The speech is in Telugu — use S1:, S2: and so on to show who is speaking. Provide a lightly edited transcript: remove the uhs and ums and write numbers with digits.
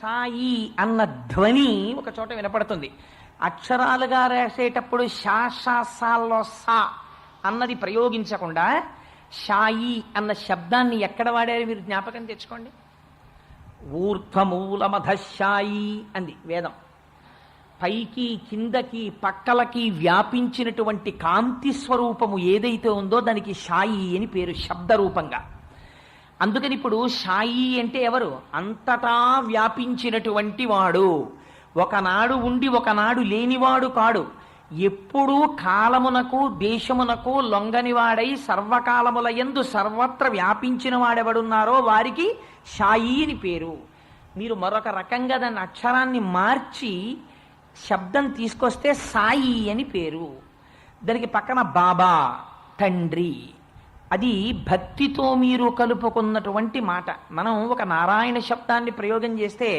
S1: సాయి అన్న ధ్వని ఒక చోట వినపడుతుంది. అక్షరాలుగా రాసేటప్పుడు షాషాసాల్లో సా అన్నది ప్రయోగించకుండా షాయి అన్న శబ్దాన్ని ఎక్కడ వాడారు మీరు జ్ఞాపకం తెచ్చుకోండి. ఊర్ధ్వమూలమధశాయి అంది వేదం. పైకి కిందకి పక్కలకి వ్యాపించినటువంటి కాంతి స్వరూపము ఏదైతే ఉందో దానికి షాయి అని పేరు శబ్దరూపంగా. అందుకని ఇప్పుడు షాయి అంటే ఎవరు? అంతటా వ్యాపించినటువంటి వాడు. ఒకనాడు ఉండి ఒకనాడు లేనివాడు కాడు. ఎప్పుడూ కాలమునకు దేశమునకు లొంగనివాడై సర్వకాలముల యందు సర్వత్ర వ్యాపించిన వాడెవడున్నారో వారికి షాయి అని పేరు. మీరు మరొక రకంగా దాన్ని అక్షరాన్ని మార్చి శబ్దం తీసుకొస్తే సాయి అని పేరు. దానికి పక్కన బాబా తండ్రి, అది భక్తితో మీరు కలుపుకున్నటువంటి మాట. మనం ఒక నారాయణ శబ్దాన్ని ప్రయోగం చేస్తే